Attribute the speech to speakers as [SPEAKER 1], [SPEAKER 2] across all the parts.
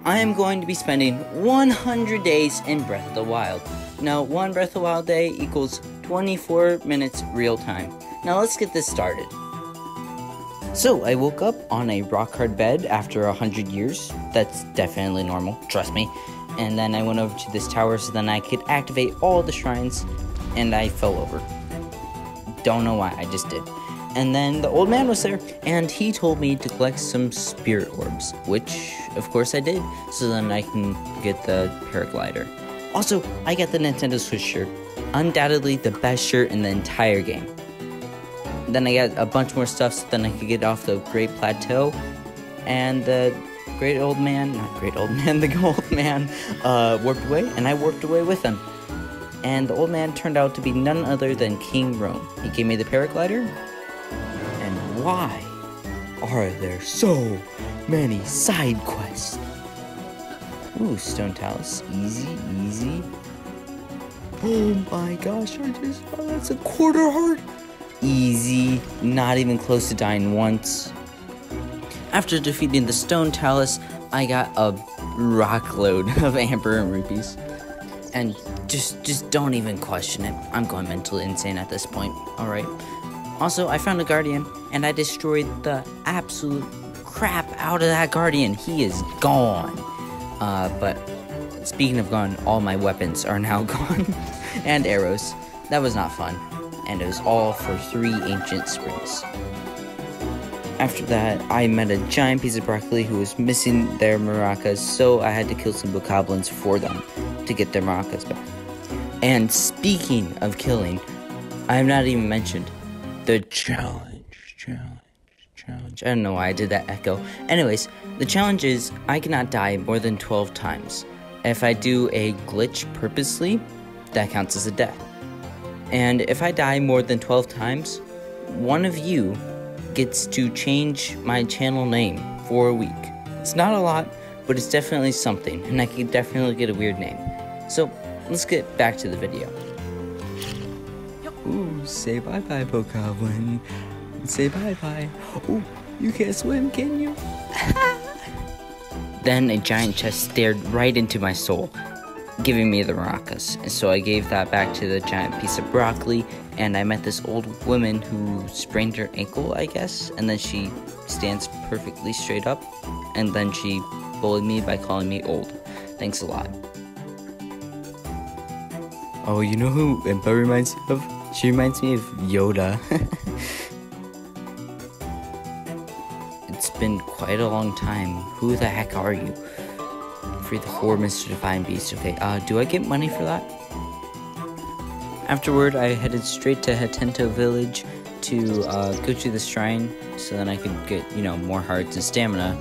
[SPEAKER 1] I am going to be spending 100 days in Breath of the Wild. Now, one Breath of the Wild day equals 24 minutes real time. Now let's get this started. So, I woke up on a rock-hard bed after 100 years. That's definitely normal, trust me. And then I went over to this tower so then I could activate all the shrines, and I fell over. Don't know why, I just did. And then the old man was there, and he told me to collect some spirit orbs, which, of course, I did, so then I can get the paraglider. Also, I got the Nintendo Switch shirt, undoubtedly the best shirt in the entire game. Then I got a bunch more stuff so then I could get off the Great Plateau, and the the old man warped away, and I warped away with him. And the old man turned out to be none other than King Rome. He gave me the paraglider. And why are there so many side quests? Ooh, Stone Talus. Easy, easy. Oh my gosh, that's a quarter heart. Easy, not even close to dying once. After defeating the Stone Talus, I got a rock load of amber and rupees. And just don't even question it. I'm going mentally insane at this point. Alright. Also, I found a guardian, and I destroyed the absolute crap out of that guardian. He is gone. But speaking of gone, all my weapons are now gone. And arrows. That was not fun. And it was all for 3 ancient springs. After that, I met a giant piece of broccoli who was missing their maracas, so I had to kill some bokoblins for them to get their maracas back. And speaking of killing, I have not even mentioned the challenge. I don't know why I did that echo. Anyways, the challenge is I cannot die more than 12 times. If I do a glitch purposely, that counts as a death. And if I die more than 12 times, one of you gets to change my channel name for a week. It's not a lot, but it's definitely something, and I could definitely get a weird name. So, let's get back to the video. Ooh, say bye-bye, bokoblin. Say bye-bye. Ooh, you can't swim, can you? Then a giant chest stared right into my soul, giving me the maracas. And so I gave that back to the giant piece of broccoli, and I met this old woman who sprained her ankle, I guess, and then she stands perfectly straight up, and then she bullied me by calling me old. Thanks a lot. Oh, you know who Impa reminds me of? She reminds me of Yoda. It's been quite a long time. Who the heck are you? Free the 4 Mr. Divine Beast. Okay, do I get money for that? Afterward, I headed straight to Hatento Village to go to the shrine so then I could get, more hearts and stamina.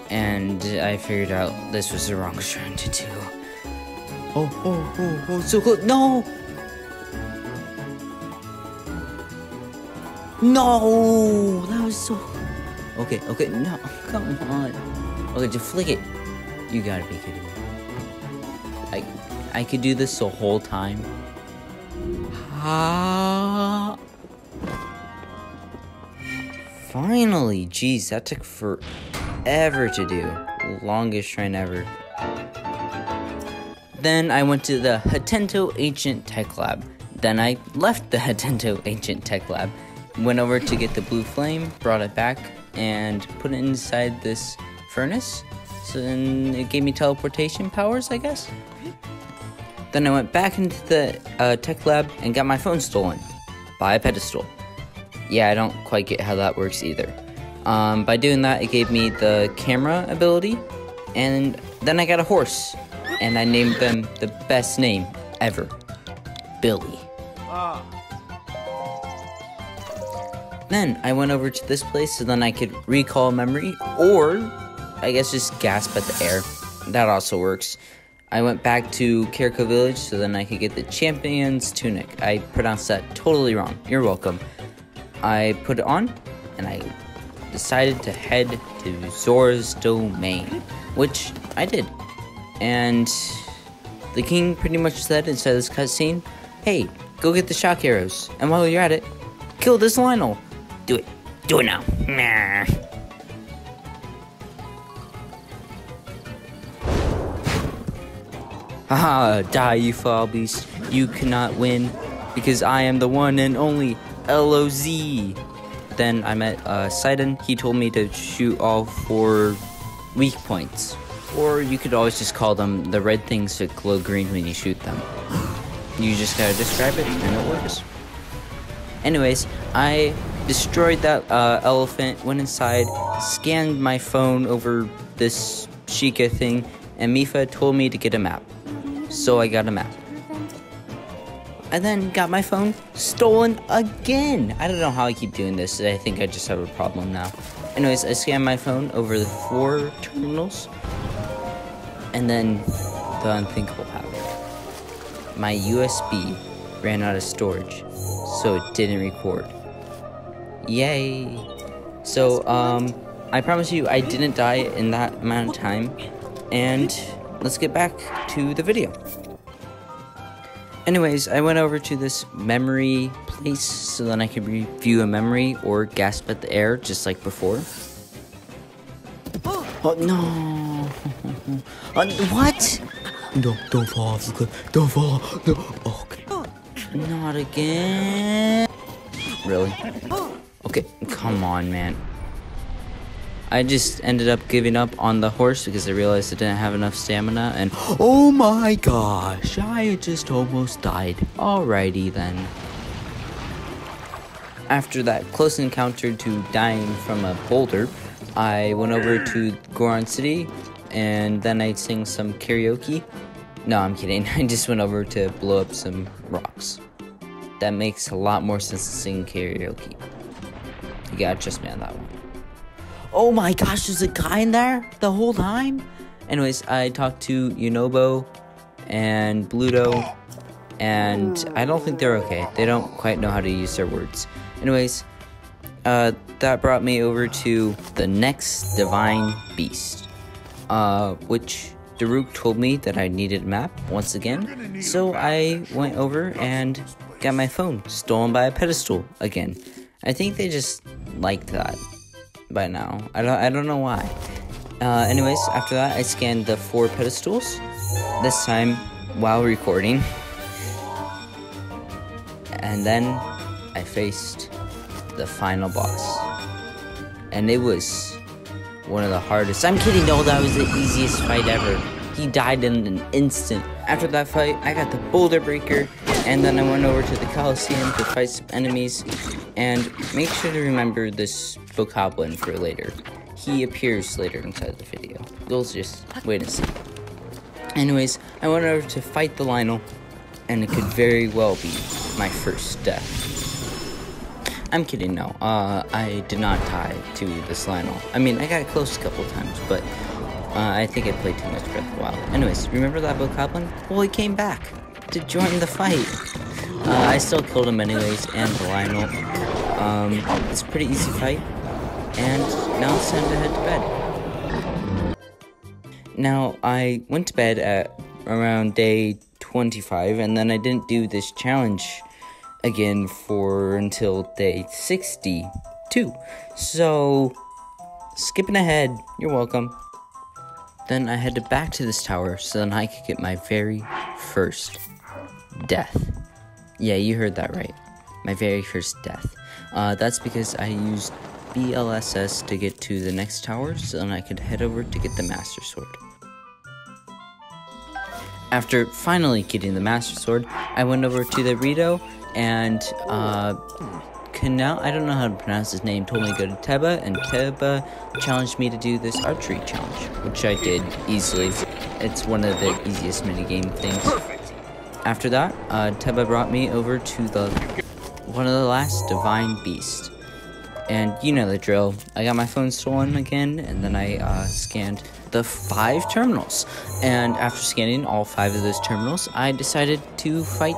[SPEAKER 1] And I figured out this was the wrong shrine to do. Oh, so close. No! No! That was so... Okay, no, come on. Okay, just flick it. You gotta be kidding me. I could do this the whole time. Finally, jeez, that took forever to do. Longest shrine ever. Then I went to the Hatento Ancient Tech Lab. Then I left the Hatento Ancient Tech Lab, went over to get the blue flame, brought it back, and put it inside this furnace. So then it gave me teleportation powers, I guess. Then I went back into the tech lab and got my phone stolen by a pedestal. Yeah, I don't quite get how that works either. By doing that, it gave me the camera ability, and then I got a horse, and I named them the best name ever, Billy. Then I went over to this place so then I could recall memory, or I guess just gasp at the air. That also works. I went back to Kiriko Village so then I could get the Champion's Tunic. I pronounced that totally wrong. You're welcome. I put it on, and I decided to head to Zora's Domain, which I did. And the king pretty much said inside this cutscene, hey, go get the shock arrows, and while you're at it, kill this Lionel. Do it now. Haha, die, you foul beast. You cannot win, because I am the one and only LOZ. Then I met Sidon. He told me to shoot all 4 weak points. Or you could always just call them the red things that glow green when you shoot them. You just gotta describe it and it works. Anyways, I destroyed that elephant, went inside, scanned my phone over this Sheikah thing, and Mifa told me to get a map. So I got a map. I then got my phone stolen again. I don't know how I keep doing this. I think I just have a problem now. Anyways, I scanned my phone over the 4 terminals. And then the unthinkable happened. My USB ran out of storage, so it didn't record. Yay! So, I promise you I didn't die in that amount of time. And let's get back to the video. Anyways, I went over to this memory place so then I could review a memory or gasp at the air just like before. Oh no! What? No, don't fall off the cliff. Don't fall. No. Okay. Not again. Really? Okay, come on, man. I just ended up giving up on the horse because I realized I didn't have enough stamina, and oh my gosh, I had just almost died. Alrighty then. After that close encounter to dying from a boulder, I went over to Goron City, and then I sang some karaoke. No, I'm kidding. I just went over to blow up some rocks. That makes a lot more sense than singing karaoke. You gotta trust me on that one. Oh my gosh, there's a guy in there the whole time? Anyways, I talked to Unobo and Bluto, and I don't think they're okay. They don't quite know how to use their words. Anyways, that brought me over to the next divine beast, which Daruk told me that I needed a map once again. So I went over and got my phone stolen by a pedestal again. I think they just liked that by now. I don't know why. Anyways, after that, I scanned the 4 pedestals, this time while recording. And then I faced the final boss. And it was one of the hardest. I'm kidding, no, that was the easiest fight ever. He died in an instant. After that fight, I got the boulder breaker, and then I went over to the Coliseum to fight some enemies. And make sure to remember this bokoblin for later. He appears later inside the video. You'll just wait and see. Anyways, I went over to fight the Lionel, and it could very well be my first death. I'm kidding, no. I did not die to this Lionel. I mean, I got close a couple times, but I think I played too much Breath of the Wild. Anyways, remember that bokoblin? Well, he came back to join the fight. I still killed him anyways, and the Lionel. It's a pretty easy fight, and now it's time to head to bed. Now, I went to bed at around day 25, and then I didn't do this challenge again until day 62. So, skipping ahead, you're welcome. Then I headed back to this tower so then I could get my very first death. Yeah, you heard that right. My very first death. That's because I used BLSS to get to the next tower so then I could head over to get the Master Sword. After finally getting the Master Sword, I went over to the Rito, and Canal, I don't know how to pronounce his name, told me to go to Teba, and Teba challenged me to do this archery challenge, which I did easily. It's one of the easiest minigame things. After that, Teba brought me over to one of the last divine beasts. And you know the drill. I got my phone stolen again, and then I scanned the 5 terminals. And after scanning all 5 of those terminals, I decided to fight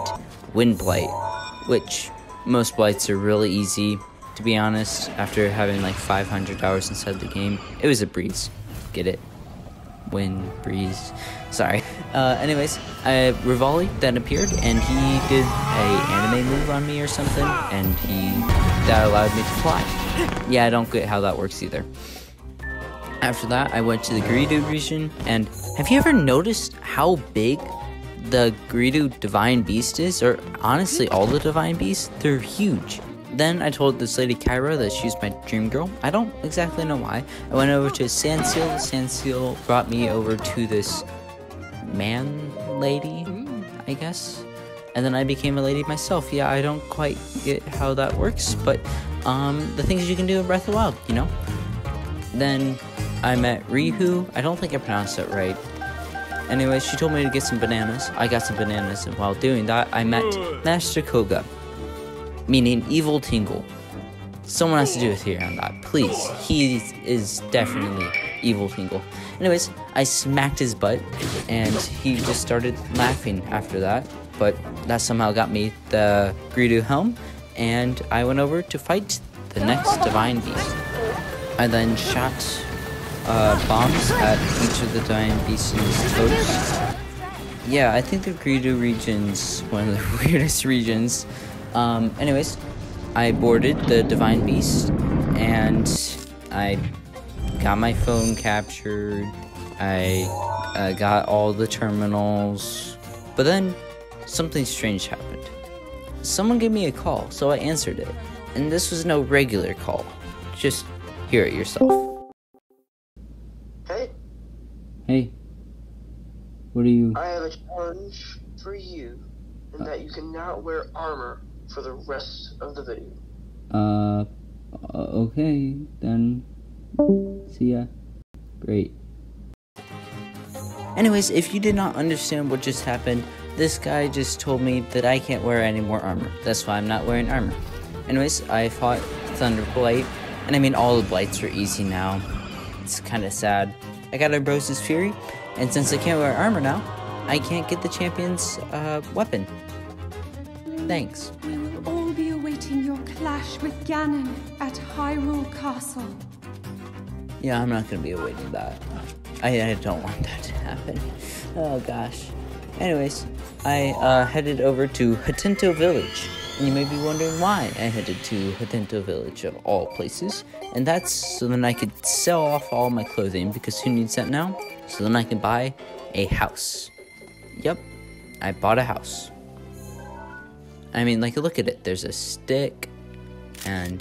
[SPEAKER 1] Windblight, which most blights are really easy, to be honest. After having like 500 hours inside the game, it was a breeze. Get it? Wind, breeze. Sorry. Anyways, Rivali then appeared, and he did a anime move on me or something, and that allowed me to fly. Yeah, I don't get how that works either. After that, I went to the Gerudo region, and have you ever noticed how big the Greedo Divine Beast is, or honestly all the Divine Beasts, they're huge. Then I told this lady Kyra that she's my dream girl. I don't exactly know why. I went over to Sandseal. Sandseal brought me over to this man lady, I guess. And then I became a lady myself. Yeah, I don't quite get how that works, but the things you can do in Breath of the Wild, you know? Then I met Rihu. I don't think I pronounced that right. Anyways, she told me to get some bananas. I got some bananas, and while doing that, I met Master Koga, meaning Evil Tingle. Someone has to do it here on that, please. He is definitely Evil Tingle. Anyways, I smacked his butt, and he just started laughing after that. But that somehow got me the Greedo helm, and I went over to fight the next Divine Beast. I then shot bombs at each of the Divine Beast's toes. Yeah, I think the Greedo region's one of the weirdest regions. Anyways, I boarded the Divine Beast, and I got my phone captured. I got all the terminals, but then something strange happened. Someone gave me a call, so I answered it. And this was no regular call. Just hear it yourself.
[SPEAKER 2] Hey.
[SPEAKER 1] Hey. What are you?
[SPEAKER 2] I have a challenge for you, in that you cannot wear armor for the rest of the video.
[SPEAKER 1] Okay, then. See ya. Great. Anyways, if you did not understand what just happened, this guy just told me that I can't wear any more armor. That's why I'm not wearing armor. Anyways, I fought Thunderblight, and I mean all the blights are easy now. It's kind of sad. I got Ambrose's Fury, and since I can't wear armor now, I can't get the champion's weapon. Thanks.
[SPEAKER 3] We will all be awaiting your clash with Ganon at Hyrule Castle.
[SPEAKER 1] Yeah, I'm not gonna be awaiting that. I don't want that to happen. Oh gosh. Anyways, I headed over to Hatento Village. And you may be wondering why I headed to Hatento Village of all places. And that's so then I could sell off all my clothing, because who needs that now? So then I can buy a house. Yep, I bought a house. I mean, like, look at it. There's a stick, and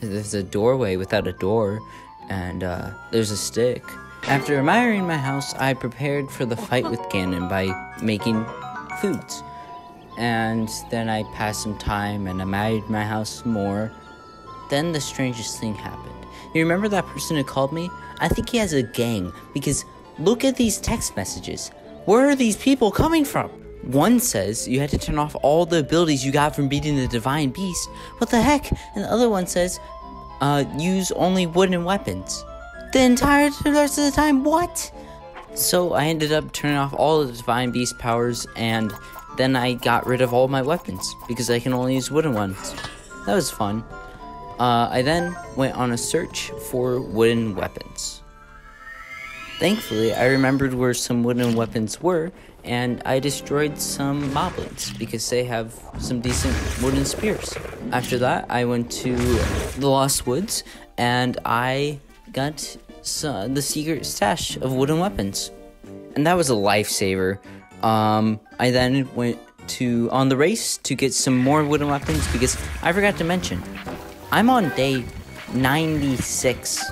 [SPEAKER 1] there's a doorway without a door, and there's a stick. After admiring my house, I prepared for the fight with Ganon by making foods. And then I passed some time and admired my house more. Then the strangest thing happened. You remember that person who called me? I think he has a gang, because look at these text messages. Where are these people coming from? One says you had to turn off all the abilities you got from beating the Divine Beast. What the heck? And the other one says, use only wooden weapons. The entire rest of the time, what? So I ended up turning off all the Divine Beast powers, and then I got rid of all my weapons, because I can only use wooden ones. That was fun. I then went on a search for wooden weapons. Thankfully, I remembered where some wooden weapons were, and I destroyed some moblins, because they have some decent wooden spears. After that, I went to the Lost Woods, and I got the secret stash of wooden weapons. And that was a lifesaver. I then went on the race to get some more wooden weapons, because I forgot to mention, I'm on day 96.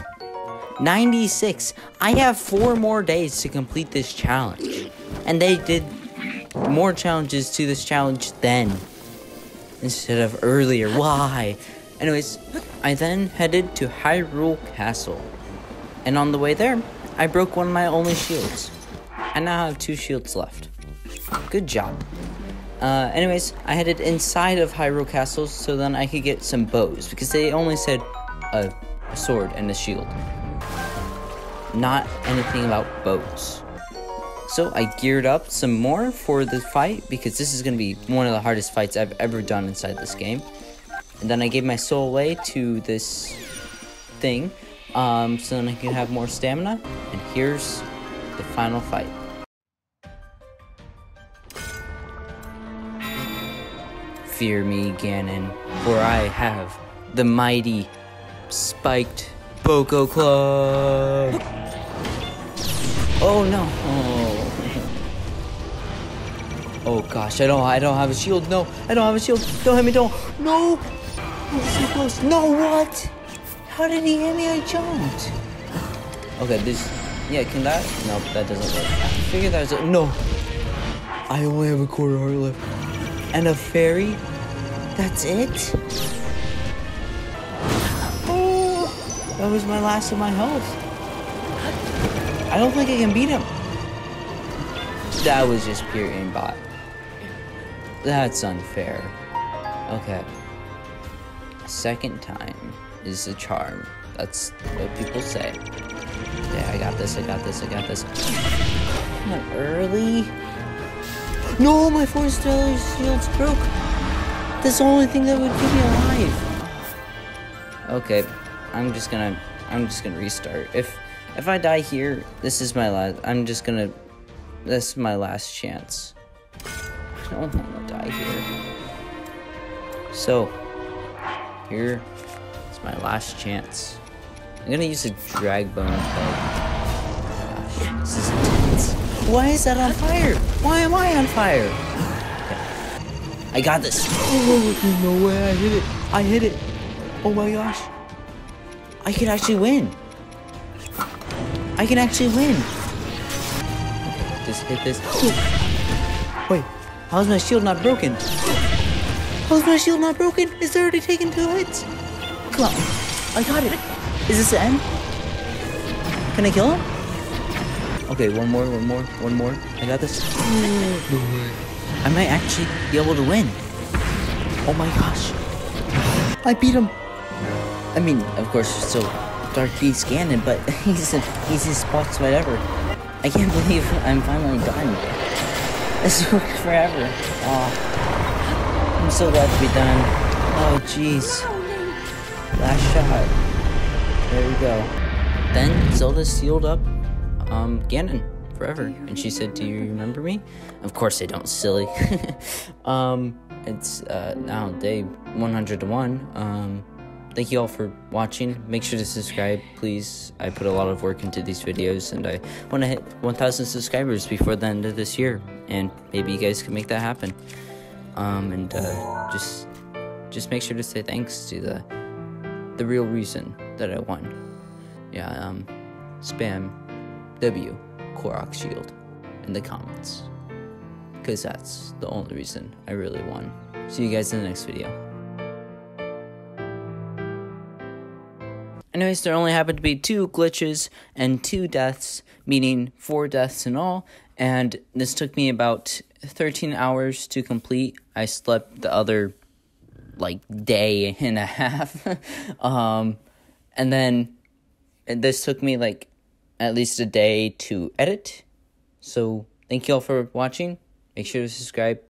[SPEAKER 1] 96! I have 4 more days to complete this challenge. And they did more challenges to this challenge then, instead of earlier. Why? Anyways, I then headed to Hyrule Castle. And on the way there, I broke one of my only shields. I now have 2 shields left. Good job. Anyways, I headed inside of Hyrule Castle so then I could get some bows, because they only said a sword and a shield. Not anything about bows. So I geared up some more for the fight, because this is going to be one of the hardest fights I've ever done inside this game. And then I gave my soul away to this thing, so then I can have more stamina. And here's the final fight. Fear me, Ganon, for I have the mighty spiked Boko Club. Oh no. Oh. Oh gosh, I don't have a shield. No, I don't have a shield. Don't hit me, don't. No! Oh, so close. No, what? How did he hit me? I jumped. Okay, yeah, can that? Nope, that doesn't work. I figured that was it. No! I only have a quarter heart left. And a fairy? That's it? Oh! That was my last of my health. I don't think I can beat him. That was just pure aimbot. That's unfair. Okay. Second time is a charm. That's what people say. Yeah, I got this, I got this, I got this. Come on, early. No, my 4-star shield's broke. That's the only thing that would keep me alive. Okay, I'm just gonna restart. If I die here, this is my last. This is my last chance. I don't want to die here. So, here is my last chance. I'm gonna use a drag bone head. Gosh, this is intense. Why is that on fire? Why am I on fire? Okay. I got this. Oh, there's no way I hit it. I hit it. Oh my gosh. I can actually win. I can actually win. Okay, just hit this. Wait, how's my shield not broken? How's my shield not broken? It's already taken 2 hits. Come on, I got it. Is this the end? Can I kill him? Okay, one more. I got this. I might actually be able to win. Oh my gosh. I beat him. I mean, of course, still Dark Beast Ganon, but he's his box whatever. I can't believe I'm finally done. This took forever. Oh, I'm so glad to be done. Oh, jeez. Last shot. There we go. Then Zelda sealed up Ganon forever, and she said, "Do you remember me?" Of course I don't, silly. It's now day 101. Thank you all for watching. Make sure to subscribe, please. I put a lot of work into these videos, and I want to hit 1,000 subscribers before the end of this year, and maybe you guys can make that happen. Just make sure to say thanks to the real reason that I won. Yeah, spam W Korok Shield in the comments, because that's the only reason I really won. See you guys in the next video. Anyways, there only happened to be 2 glitches and 2 deaths, meaning 4 deaths in all, and this took me about 13 hours to complete. I slept the other, day and a half, and then this took me, at least a day to edit. So, thank you all for watching. Make sure to subscribe.